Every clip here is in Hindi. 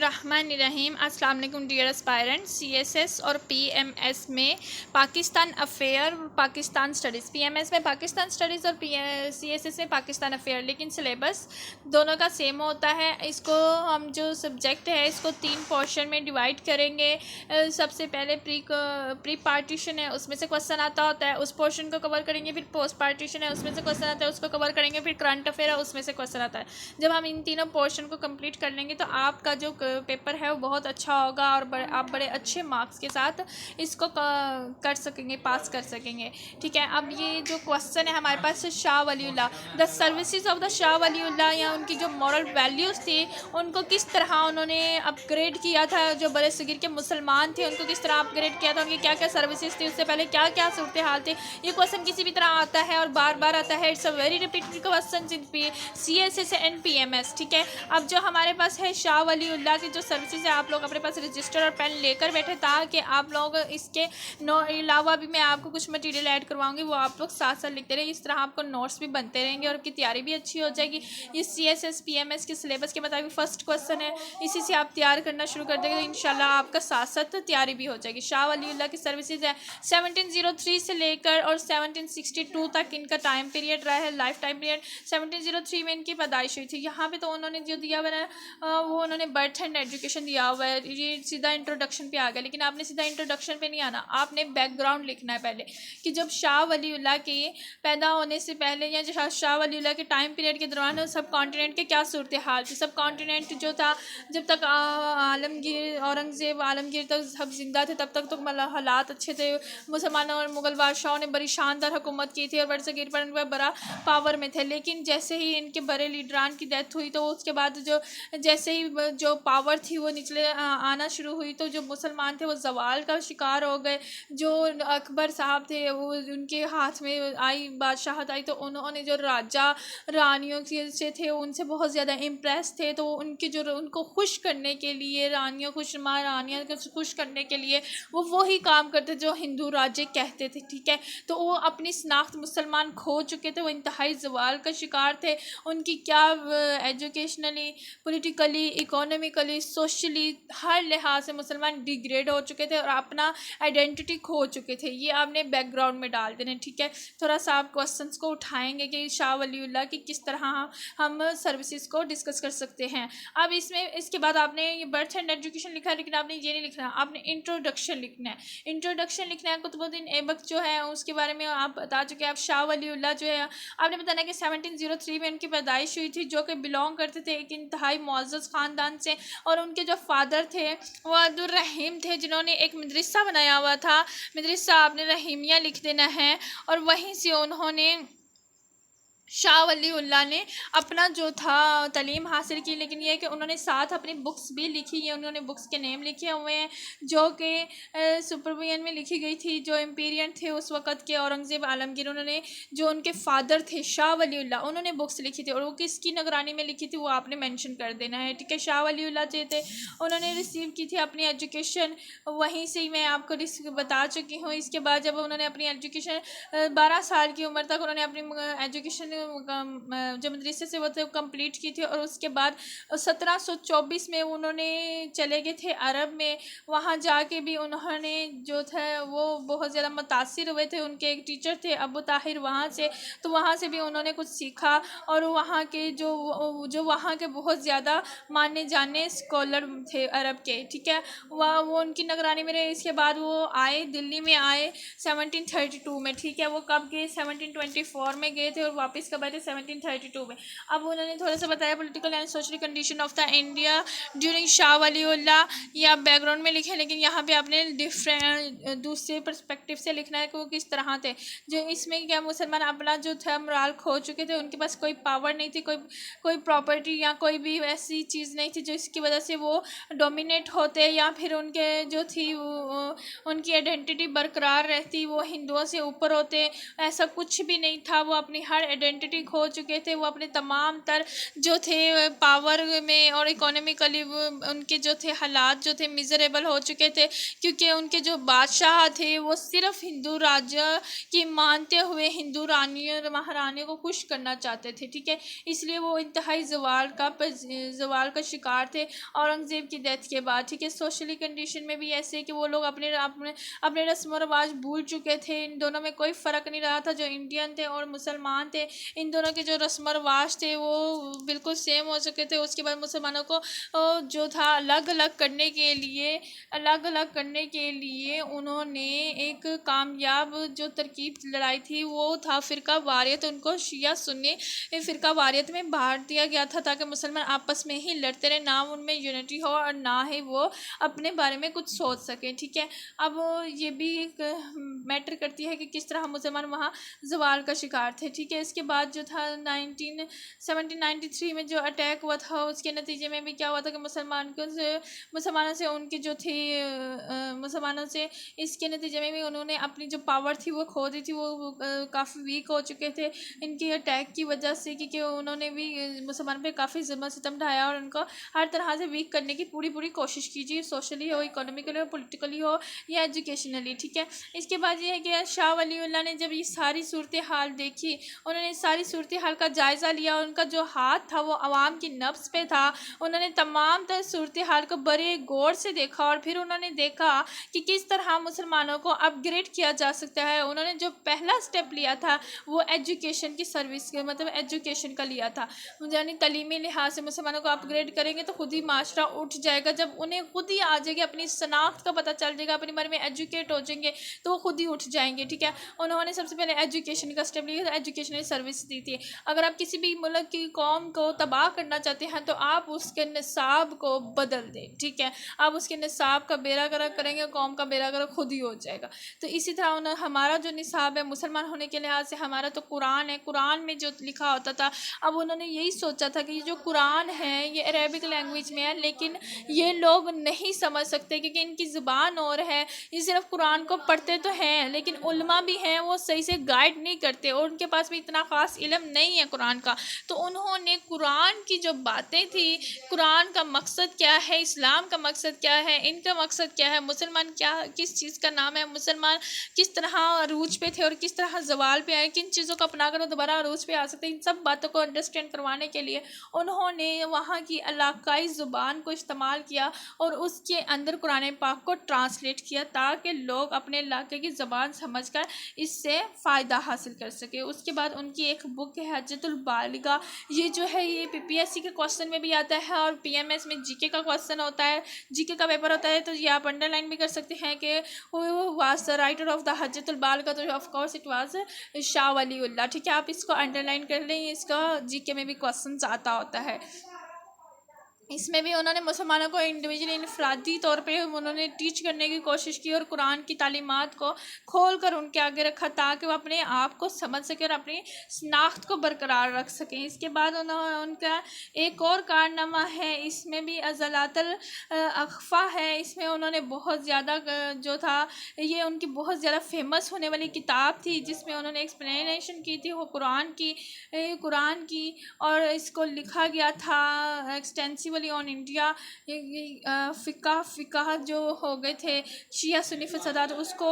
बिस्मिल्लाहिर्रहमानिर्रहीम। अस्सलाम वालेकुम डियर एस्पायरेंट। सीएसएस और पीएमएस में Pakistan affair, Pakistan studies. PMS में पाकिस्तान स्टडीज़ और सीएसएस में पाकिस्तान अफेयर, लेकिन सिलेबस दोनों का सेम होता है। इसको हम जो सब्जेक्ट है इसको 3 पोर्शन में डिवाइड करेंगे। सबसे पहले प्री पार्टीशन है, उसमें से क्वेश्चन आता होता है, उस पोर्शन को कवर करेंगे। फिर पोस्ट पार्टीशन है, उसमें से क्वेश्चन आता है, उसको कवर करेंगे। फिर करंट अफेयर है, उसमें से क्वेश्चन आता है। जब हम इन तीनों पोर्शन को कंप्लीट कर लेंगे तो आपका जो पेपर है वो बहुत अच्छा होगा और आप बड़े अच्छे मार्क्स के साथ इसको कर सकेंगे, पास कर सकेंगे। ठीक है, अब ये जो क्वेश्चन है हमारे पास Shah Waliullah, the services of the Shah Waliullah, या उनकी जो मॉरल वैल्यूज़ थी उनको किस तरह उन्होंने अपग्रेड किया था। जो बड़े सगीर के मुसलमान थे उनको किस तरह अपग्रेड किया था, उनकी क्या क्या सर्विसेज थी, उससे पहले क्या क्या सूरत हाल थे। ये क्वेश्चन किसी भी तरह आता है और बार बार आता है। It's a very repeated question in CSS and PMS। ठीक है, अब जो हमारे पास है शाह वलीउल्लाह की जो सर्विसेज है, आप लोग अपने पास रजिस्टर और पेन लेकर बैठे ताकि आप लोग इसके अलावा भी मैं आपको कुछ मटेरियल ऐड करवाऊंगी, वो आप लोग साथ साथ लिखते रहेंगे। इस तरह आपको नोट्स भी बनते रहेंगे और आपकी तैयारी भी अच्छी हो जाएगी। ये CSS PMS के सिलेबस के मुताबिक फर्स्ट क्वेश्चन है, इसी से आप तैयार करना शुरू कर देंगे तो इंशाल्लाह आपका साथ साथ तैयारी भी हो जाएगी। शाह वलीउल्लाह की सर्विसेज है 1703 से लेकर और 1762 तक इनका टाइम पीरियड रहा है, लाइफ टाइम पीरियड। 1703 में इनकी पैदाइश हुई थी। यहाँ पे तो उन्होंने जो दिया हुआ है वो उन्होंने बर्थ एंड एजुकेशन दिया हुआ है। ये सीधा इंट्रोडक्शन पे आ गया, लेकिन आपने सीधा इंट्रोडक्शन पे नहीं आना, आपने बैकग्राउंड लिखना है पहले कि जब शाह वलीउल्लाह के पैदा होने से पहले या जो शाह वलीउल्लाह के टाइम पीरियड के दौरान सब कॉन्टिनेंट के क्या सूरत हाल थी। सब कॉन्टिनेंट जो था, जब तक आलमगीर औरंगज़ेब आलमगीर तक सब जिंदा थे तब तक तो मतलब हालात अच्छे थे। मुसलमानों और मुगल बादशाहों ने बड़ी शानदार हुकूमत की थी और बड़े सगीर पर बड़ा पावर में थे। लेकिन जैसे ही इनके बड़े लीडरान की डेथ हुई तो उसके बाद जो जैसे ही जो पावर थी वो निचले आना शुरू हुई तो जो मुसलमान थे वो जवाल का शिकार हो गए। जो अकबर साहब थे वो उनके हाथ में आई बादशाहत आई तो उन्होंने जो राजा रानियों से थे उनसे बहुत ज़्यादा इम्प्रेस थे, तो उनके जो उनको खुश करने के लिए रानियों खुशनुमा रानियों को खुश करने के लिए वो वही काम करते जो हिंदू राज्य कहते थे। ठीक है, तो वो अपनी शनाख्त मुसलमान खो चुके थे, वो इंतहाई जवाल का शिकार थे। उनकी क्या एजुकेशनली, पॉलिटिकली, इकोनॉमिकली, सोशली हर लिहाज से मुसलमान डिग्रेड हो चुके थे और अपना आइडेंटिटी खो चुके थे। ये आपने बैकग्राउंड में डाल देने। ठीक है, थोड़ा सा आप क्वेश्चंस को उठाएंगे कि शाह वलीउल्लाह की किस तरह हम सर्विसेज को डिस्कस कर सकते हैं। अब इसमें इसके बाद आपने ये बर्थ एंड एजुकेशन लिखा है, लेकिन आपने ये नहीं लिखना, आपने इंट्रोडक्शन लिखना है। इंट्रोडक्शन लिखना है। कुतुबुद्दीन ऐबक जो है उसके बारे में आप बता चुके हैं। आप शाह वलीउल्लाह जो है आपने बताना कि 1703 में उनकी पैदाइश हुई थी, जो कि बिलोंग करते थे एक इंतहाई मुअज़्ज़ज़ ख़ानदान से। और उनके जो फादर थे वो अब्दुल रहीम थे, जिन्होंने एक मदरसा बनाया हुआ था। मदरसा आपने रहीमिया लिख देना है। और वहीं से उन्होंने शाह वलीउल्लाह ने अपना जो था तालीम हासिल की, लेकिन ये कि उन्होंने साथ अपनी बुक्स भी लिखी है। उन्होंने बुक्स के नेम लिखे हुए हैं जो कि सुपरवियन में लिखी गई थी। जो एम्पीरियन थे उस वक़्त के औरंगज़ेब आलमगीर, उन्होंने जो उनके फादर थे शाह वलीउल्लाह उन्होंने बुक्स लिखी थी और वो किसकी निगरानी में लिखी थी वो आपने मेंशन कर देना है। ठीक है, शाह वलीउल्लाह जो थे उन्होंने रिसीव की थी अपनी एजुकेशन वहीं से ही मैं आपको बता चुकी हूँ। इसके बाद जब उन्होंने अपनी एजुकेशन 12 साल की उम्र तक उन्होंने अपनी एजुकेशन जो मदरसे से वो थे कंप्लीट की थी। और उसके बाद 1724 में उन्होंने चले गए थे अरब में। वहाँ जाके भी उन्होंने जो था वो बहुत ज़्यादा मुतासिर हुए थे। उनके एक टीचर थे अबू ताहिर, वहाँ से, तो वहाँ से भी उन्होंने कुछ सीखा। और वहाँ के जो वहाँ के बहुत ज़्यादा माने जाने स्कॉलर थे अरब के। ठीक है, वह वो उनकी निगरानी में रहे। इसके बाद वो आए, दिल्ली में आए 1732 में। ठीक है, वो कब गए, 1724 में गए थे और वापस कब आए थे, 1732 में। अब उन्होंने थोड़ा सा बताया political and social condition of the India during Shah Waliullah. ये आप बैकग्राउंड में लिखें, लेकिन यहाँ पे आपने डिफरेंट दूसरे पर्सपेक्टिव से लिखना है कि वो किस तरह थे। जो इसमें क्या मुसलमान अपना जो था मोराल खो चुके थे, उनके पास कोई पावर नहीं थी, कोई प्रॉपर्टी या कोई भी ऐसी चीज़ नहीं थी जो इसकी वजह से वो डोमिनेट होते या फिर उनके जो थी उनकी आइडेंटिटी बरकरार रहती, वो हिंदुओं से ऊपर होते। ऐसा कुछ भी नहीं था, वो अपनी हर आइडेंटिटी आइडेंटिटी खो चुके थे, वो अपने तमाम तर जो थे पावर में और इकोनॉमिकली उनके जो थे हालात जो थे मिजरेबल हो चुके थे, क्योंकि उनके जो बादशाह थे वो सिर्फ हिंदू राज्य की मानते हुए हिंदू रानियों और महारानियों को खुश करना चाहते थे, ठीक है। इसलिए वो इंतहाई जवाल का शिकार थे औरंगज़ेब की डेथ के बाद, ठीक है। सोशली कंडीशन में भी ऐसे है कि वो लोग अपने अपने अपने रस्म व रवाज भूल चुके थे। इन दोनों में कोई फ़र्क नहीं रहा था, जो इंडियन थे और मुसलमान थे, इन दोनों के जो रस्म व रवाज थे वो बिल्कुल सेम हो चुके थे। उसके बाद मुसलमानों को जो था अलग अलग करने के लिए उन्होंने एक कामयाब जो तरकीब लड़ाई थी वो था फ़िरका वारियत। उनको शिया सुन्नी फ़िरका वारियत में बांट दिया गया था ताकि मुसलमान आपस में ही लड़ते रहे, ना उनमें यूनिटी हो और ना ही वो अपने बारे में कुछ सोच सकें, ठीक है। अब ये भी एक मैटर करती है कि किस तरह मुसलमान वहाँ जवाल का शिकार थे, ठीक है। इसके बाद जो था 1993 में जो अटैक हुआ था उसके नतीजे में भी क्या हुआ था कि मुसलमानों से उनकी जो थी मुसलमानों से इसके नतीजे में भी उन्होंने अपनी जो पावर थी वो खो दी थी। वो काफ़ी वीक हो चुके थे इनकी अटैक की वजह से, क्योंकि उन्होंने भी मुसलमान पे काफ़ी जुल्म सितम ढाया और उनको हर तरह से वीक करने की पूरी कोशिश कीजिए, सोशली हो, इकोनॉमिकली हो, पॉलिटिकली हो या एजुकेशनली, ठीक है। इसके बाद ये है कि शाह वलीउल्लाह ने जब ये सारी सूरत हाल देखी, उन्होंने सारी सूरत हाल का जायज़ा लिया, उनका जो हाथ था वो आवाम की नफ्स पे था। उन्होंने तमाम तर सूरत हाल को बड़े गौर से देखा और फिर उन्होंने देखा कि किस तरह मुसलमानों को अपग्रेड किया जा सकता है। उन्होंने जो पहला स्टेप लिया था वो एजुकेशन की सर्विस के मतलब एजुकेशन का लिया था, यानी तलीमी लिहाज से मुसलमानों को अपग्रेड करेंगे तो खुद ही माशरा उठ जाएगा। जब उन्हें खुद ही आ जाएगी, अपनी शनाख्त का पता चल जाएगा, अपने बारे में एजुकेट हो जाएंगे तो वो खुद ही उठ जाएंगे, ठीक है। उन्होंने सबसे पहले एजुकेशन का स्टेप लिया, एजुकेशनल सर्विस दी थी। अगर आप किसी भी मुल्क की कौम को तबाह करना चाहते हैं तो आप उसके निसाब को बदल दें, ठीक है। आप उसके निसाब का बेड़ा गर्क करेंगे, कौम का बेड़ा गर्क खुद ही हो जाएगा। तो इसी तरह हमारा जो निसाब है मुसलमान होने के लिहाज से, हमारा तो कुरान है, कुरान में जो लिखा होता था, अब उन्होंने यही सोचा था कि ये जो कुरान है ये अरेबिक लैंग्वेज में है, लेकिन ये लोग नहीं समझ सकते क्योंकि इनकी ज़ुबान और है। ये सिर्फ कुरान को पढ़ते तो हैं लेकिन उल्मा भी हैं, वो सही से गाइड नहीं करते और उनके पास भी इतना ख़ास इल्म नहीं है कुरान का। तो उन्होंने कुरान की जो बातें थी, कुरान का मकसद क्या है, इस्लाम का मकसद क्या है, इनका मकसद क्या है, मुसलमान क्या किस चीज़ का नाम है, मुसलमान किस तरह अरूज पे थे और किस तरह जवाल पे आए, किन चीज़ों को अपना कर वो दोबारा अरूज पे आ सकते हैं, इन सब बातों को अंडरस्टैंड करवाने के लिए उन्होंने वहाँ की इलाकाई ज़ुबान को इस्तेमाल किया और उसके अंदर कुरान पाक को ट्रांसलेट किया ताकि लोग अपने इलाके की ज़बान समझकर इससे फ़ायदा हासिल कर सके। उसके बाद उनकी एक बुक है हज्जतुल बालिगा, ये जो है ये PPSC के क्वेश्चन में भी आता है और PMS में GK का क्वेश्चन होता है, GK का पेपर होता है। तो ये आप अंडरलाइन भी कर सकते हैं कि was the writer of the Hujjatul Baligha, तो of course it was Shah Waliullah, ठीक है। आप इसको अंडरलाइन कर लें, इसका GK में भी क्वेश्चन आता होता है। इसमें भी उन्होंने मुसलमानों को इंडिविजुअली इनफरादी तौर पे उन्होंने टीच करने की कोशिश की और कुरान की तालीमात को खोल कर उनके आगे रखा ताकि वो अपने आप को समझ सके और अपनी शनाख्त को बरकरार रख सकें। इसके बाद उनका एक और कारनामा है, इसमें भी अज़लातुल अख़फ़ा है। इसमें उन्होंने बहुत ज़्यादा जो था ये उनकी बहुत ज़्यादा फेमस होने वाली किताब थी जिसमें उन्होंने एक्सप्लेनेशन की थी वो कुरान की और इसको लिखा गया था एक्सटेंसिवली ऑन इंडिया। फ़िक़्ह जो हो गए थे शिया सुन्नी फसादात उसको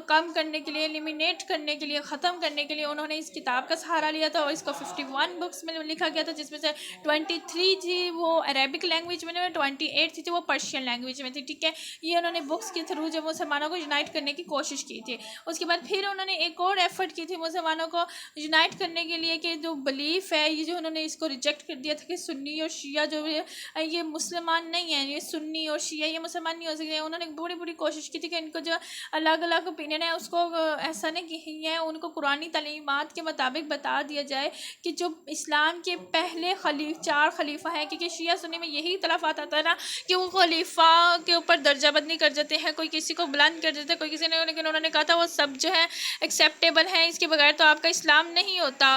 कम करने के लिए, एलिमिनेट करने के लिए, ख़त्म करने के लिए उन्होंने इस किताब का सहारा लिया था और इसको 51 बुक्स में लिखा गया था जिसमें से 23 थी वो अरेबिक लैंग्वेज में, 28 थी वो पर्शियन लैंग्वेज में थी, ठीक है। ये उन्होंने बुक्स के थ्रू जब मुसलमानों को यूनाइट करने की कोशिश की थी। उसके बाद फिर उन्होंने एक और एफर्ट की थी मुसलमानों को यूनाइट करने के लिए कि जो बिलीफ है ये जो उन्होंने इसको रिजेक्ट कर दिया था कि सुन्नी और शिया जो ये मुसलमान नहीं है, ये सुन्नी और शिया ये मुसलमान नहीं हो सकते। उन्होंने बड़ी कोशिश की थी कि इनको जो अलग अलग ओपिनियन है उसको ऐसा नहीं कि है उनको कुरानी तालीमात के मुताबिक बता दिया जाए कि जो इस्लाम के पहले 4 खलीफा हैं, क्योंकि शिया सुन्नी में यही इख्तिलाफ़ात आता है ना कि वो खलीफा के ऊपर दर्जाबंदी कर देते हैं, कोई किसी को बुलंद कर देते हैं, कोई किसी ने, लेकिन उन्होंने कहा था वो सब जो है एक्सेप्टेबल है, इसके बगैर तो आपका इस्लाम नहीं होता।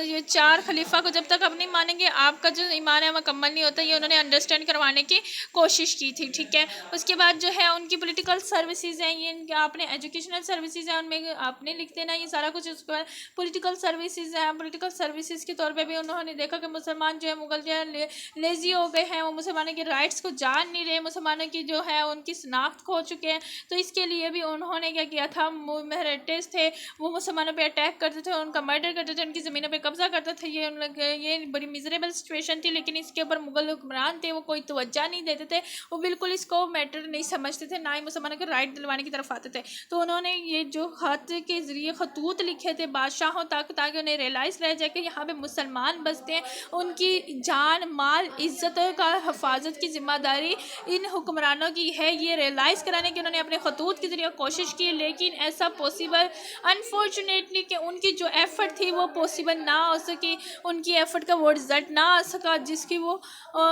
ये 4 खलीफा को जब तक आप नहीं मानेंगे आपका जो ईमान है मुकम्मल नहीं होता। ये उन्होंने अंडरस्टैंड करवाने की कोशिश की थी। ठीक है, उसके बाद जो है उनकी पॉलिटिकल सर्विसेज हैं, ये आपने एजुकेशनल सर्विसेज हैं उनमें आपने लिखते ना ये सारा कुछ। उसके बाद पॉलिटिकल सर्विसेज हैं, पॉलिटिकल सर्विसेज के तौर पे भी उन्होंने देखा कि मुसलमान जो है मुगल जो है लेजी हो गए हैं, वो मुसलमानों के राइट्स को जान नहीं रहे, मुसलमानों की जो है उनकी शनाख्त खो चुके हैं। तो इसके लिए भी उन्होंने क्या किया था, महरेटिस थे वो मुसलमानों पे अटैक करते थे, उनका मर्डर करते थे, उनकी ज़मीनों पे कब्जा करते थे। ये बड़ी मिजरेबल सिचुएशन थी, लेकिन इसके ऊपर मुगल हुक्मरान थे वो कोई तवज्जो नहीं देते थे, वो बिल्कुल इसको मैटर नहीं समझते थे, ना ही मुसलमानों के राइट दिलवाने की तरफ आते थे। तो उन्होंने ये जो खत के ज़रिए खतूत लिखे थे बादशाहों तक, ताकि उन्हें रियलाइज़ रह जाए कि यहाँ पे मुसलमान बसते हैं, उनकी जान माल इज़्ज़त का हिफाजत की ज़िम्मेदारी इन हुक्मरानों की है, ये रियलाइज़ कराने की उन्होंने अपने खतूत के ज़रिए कोशिश की। लेकिन ऐसा पॉसिबल अनफॉर्चुनेटली कि उनकी जो एफ़र्ट थी वो पॉसिबल ना हो सकी, उनकी एफ़र्ट का वो रिज़ल्ट ना आ सका जिसकी वो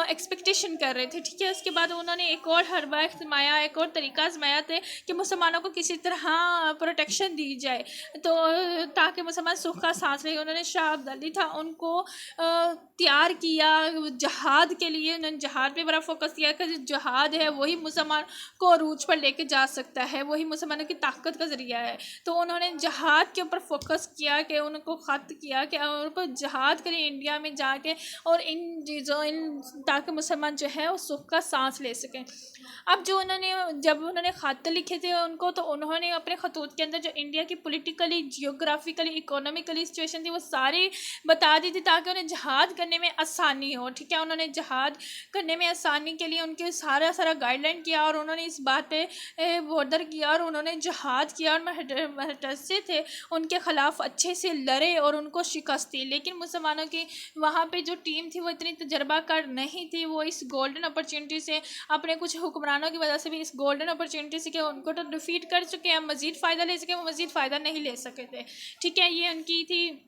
एक्सपेक्टेशन कर रहे थे। ठीक है, उसके बाद उन्होंने एक और हरबा आजमाया, एक और तरीका आजमाया था कि मुसलमानों को किसी तरह प्रोटेक्शन दी जाए, तो ताकि मुसलमान सुख का सांस ले। उन्होंने शाह अब्दाली था उनको तैयार किया जहाद के लिए, उन्होंने जहाद पे बड़ा फोकस किया कि जहाद है वही मुसलमान को अरूज पर लेके जा सकता है, वही मुसलमानों की ताकत का ज़रिया है। तो उन्होंने जहाद के ऊपर फोकस किया कि उनको ख़त किया कि उनको जहाद करें इंडिया में जाके, और इन चीज़ों ताकि मुसलमान जो है वो सुख का सांस ले सकें। अब जो जब उन्होंने ख़त लिखे थे उनको, तो उन्होंने अपने खतूत के अंदर जो इंडिया की पॉलिटिकली, जियोग्राफिकली, इकोनॉमिकली सिचुएशन थी वो सारी बता दी थी, ताकि उन्हें जहाद करने में आसानी हो। ठीक है, उन्होंने जहाद करने में आसानी के लिए उनके सारा गाइडलाइन किया, और उन्होंने इस बात पे बॉर्डर किया, और उन्होंने जहाद किया, और महटसे थे उनके ख़िलाफ़ अच्छे से लड़े और उनको शिकस्त दी। लेकिन मुसलमानों की वहाँ पे जो टीम थी वो इतनी तजर्बाकार नहीं थी, वो इस गोल्डन अपॉर्चुनिटी से, अपने कुछ हुक्मरानों की वजह से भी इस गोल्डन अपॉर्चुनिटी से कि उनको तो डिफीट कर चुके हैं, मज़ीद फ़ायदा ले सके, वो मज़ीद फ़ायदा नहीं ले सके थे। ठीक है, ये उनकी थी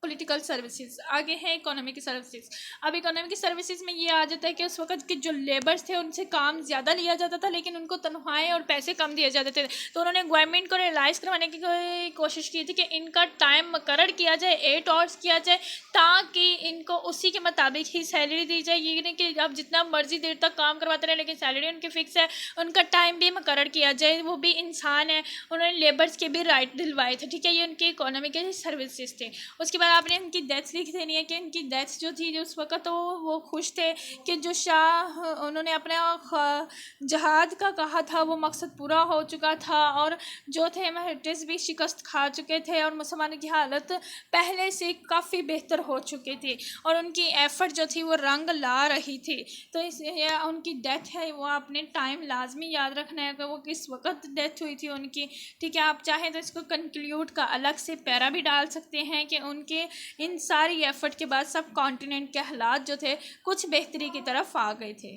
पॉलिटिकल सर्विसेज। आगे है इकोनॉमी की सर्विसेज। अब इकोनॉमी की सर्विसेज में ये आ जाता है कि उस वक्त के जो लेबर्स थे उनसे काम ज़्यादा लिया जाता था, लेकिन उनको तनख्वाहें और पैसे कम दिए जाते थे। तो उन्होंने गवर्नमेंट को रियलाइज़ करवाने की कोशिश की थी कि इनका टाइम मुकर्रर किया जाए, 8 आवर्स किया जाए, ताकि इनको उसी के मुताबिक ही सैलरी दी जाए। ये नहीं कि आप जितना मर्जी देर तक काम करवाते रहे, लेकिन सैलरी उनकी फ़िक्स है, उनका टाइम भी मुकर्रर किया जाए, वो भी इंसान है। उन्होंने लेबर्स के भी राइट दिलवाए थे। ठीक है, ये उनके इकोनॉमी के सर्विसेज थे। उसके बाद आपने इनकी डेथ लिख देनी है कि इनकी डेथ जो थी, जो उस वक्त तो वो खुश थे कि जो शाह उन्होंने अपने जहाद का कहा था वो मकसद पूरा हो चुका था, और जो थे महटिस भी शिकस्त खा चुके थे, और मुसलमानों की हालत पहले से काफ़ी बेहतर हो चुकी थी, और उनकी एफ़र्ट जो थी वो रंग ला रही थी। तो इसलिए उनकी डेथ है वो आपने टाइम लाजमी याद रखना है कि वो किस वक्त डेथ हुई थी उनकी। ठीक है, आप चाहें तो इसको कंक्लूड का अलग से पैरा भी डाल सकते हैं कि उनके इन सारी एफ़र्ट के बाद सब कॉन्टिनेंट के हालात जो थे कुछ बेहतरी की तरफ आ गए थे।